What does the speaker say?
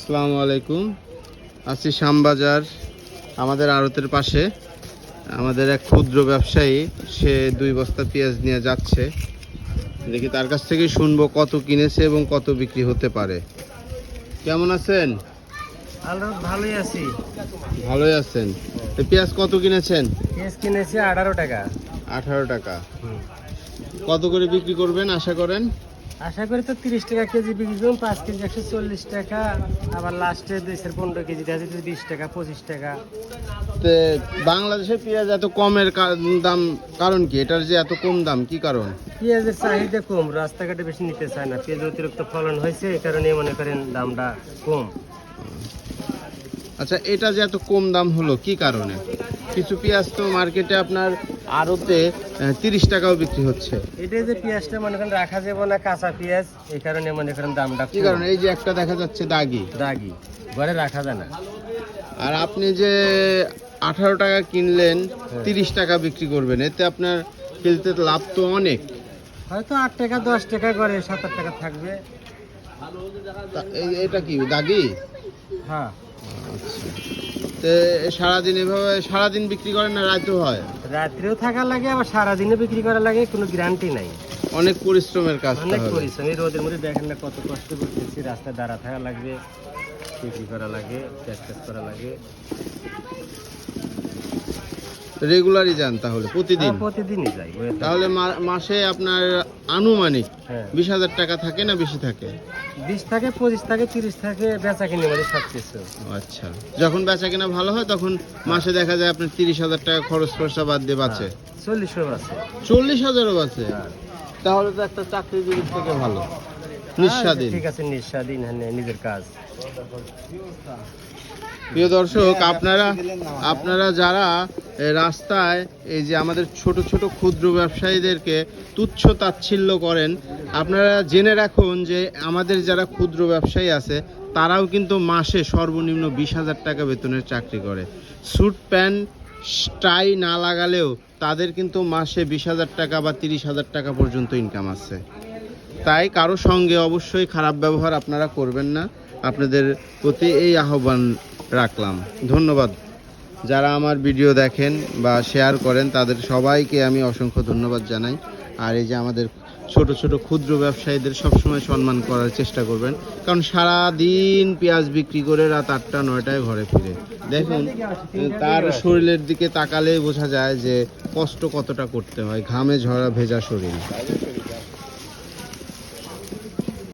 আসসালামু আলাইকুম। আছি শ্যামবাজার আমাদের আড়তের পাশে। আমাদের এক ক্ষুদ্র ব্যবসায়ী সে 2 বস্তা পেঁয়াজ নিয়ে যাচ্ছে। দেখি তার কাছ থেকে শুনবো কত কিনেছে এবং কত বিক্রি হতে পারে। কেমন আছেন? ভালোই আছি। ভালোই আছেন। এই পেঁয়াজ কত কিনেছেন? পেঁয়াজ কিনেছি 18 টাকা। 18 টাকা। কত করে বিক্রি করবেন আশা করেন? আশা করি তো 30 টাকা কেজি বিক্রি করুন, 5 কেজি 140 টাকা, আবার লাস্টে 215 কেজি আছে 20 টাকা 25 টাকা। তো বাংলাদেশের পেঁয়াজ এত কমের দাম কারণ কি? এটার যে এত কম দাম কি কারণ? পেঁয়াজের চাহিদা কম, রাস্তাঘাটে বেশি নিতে চায় না। পেঁয়াজ অতিরিক্ত ফলন হয়েছে, এই কারণে মনে করেন দামটা কম। আচ্ছা, এটা যে এত কম দাম হলো কি কারণে? কিছু পেঁয়াজ তো মার্কেটে আপনার আড়তে 30 টাকাও বিক্রি হচ্ছে। এটাই যে পেঁয়াজটা মনে করেন রাখা যাবে না, কাঁচা পেঁয়াজ, এই কারণে মনে করেন দামটা কি কারণে? এই যে একটা দেখা যাচ্ছে দাগি দাগি, ঘরে রাখা যায় না। আর আপনি যে 18 টাকা কিনলেন 30 টাকা বিক্রি করবেন, এতে আপনার ফেলতে লাভ তো অনেক। হয়তো 8 টাকা 10 টাকা করে 7-8 টাকা থাকবে। এটা কি দাগি? হ্যাঁ। তো সারাদিন এভাবে সারাদিন বিক্রি করেন না রাতেও হয়? রাত্রেও থাকা লাগে, আবার সারাদিনে বিক্রি করা লাগে, কোনো গ্যারান্টি নাই। অনেক পরিশ্রমের কাজ। অনেক পরিশ্রম। এই রোদের মধ্যে দেখেন না কত কষ্ট করতেছি, রাস্তায় দাঁড়া থাকা লাগবে, বিক্রি করা লাগে, প্যাকেজ করা লাগে। রেগুলারই যান তাহলে? প্রতিদিন? প্রতিদিনই যাই। তাহলে মাসে আপনার আনুমানিক 20,000 টাকা থাকে না বেশি থাকে? 20 থাকে, 25 থাকে, 30 থাকে, বেচা কিনে মানে সব কিছু। আচ্ছা, যখন বেচা কিনা ভালো হয় তখন মাসে দেখা যায় আপনার 30,000 টাকা খরচ খরচা বাদ দিয়ে বাঁচে। 40 আছে। 40,000ও বাঁচে? তাহলে তো একটা চাকরিজীবীর থেকে ভালো, নিঃস্বাধীন। ঠিক আছে, নিঃস্বাধীন, নিজের কাজ। প্রিয় দর্শক, আপনারা যারা রাস্তায় এই যে আমাদের ছোট ছোট ক্ষুদ্র ব্যবসায়ীদেরকে তুচ্ছ তাচ্ছিল্য করেন, আপনারা জেনে রাখুন যে আমাদের যারা ক্ষুদ্র ব্যবসায়ী আছে তারাও কিন্তু মাসে সর্বনিম্ন 20,000 টাকা বেতনের চাকরি করে। স্যুট প্যান্ট টাই না লাগালেও তাদের কিন্তু মাসে 20,000 টাকা বা 30,000 টাকা পর্যন্ত ইনকাম আছে। তাই কারো সঙ্গে অবশ্যই খারাপ ব্যবহার আপনারা করবেন না। আপনাদের প্রতি এই আহ্বান রাখলাম। ধন্যবাদ। যারা আমার ভিডিও দেখেন বা শেয়ার করেন তাদের সবাইকে আমি অসংখ্য ধন্যবাদ জানাই। আর এই যে আমাদের ছোট ছোট ক্ষুদ্র ব্যবসায়ীদের সবসময় সম্মান করার চেষ্টা করবেন, কারণ সারা দিন পেঁয়াজ বিক্রি করে রাত 8টা-9টায় ঘরে ফিরে। দেখুন তার শরীরের দিকে তাকালে বোঝা যায় যে কষ্ট কতটা করতে হয়, ঘামে ঝরা ভেজা শরীর।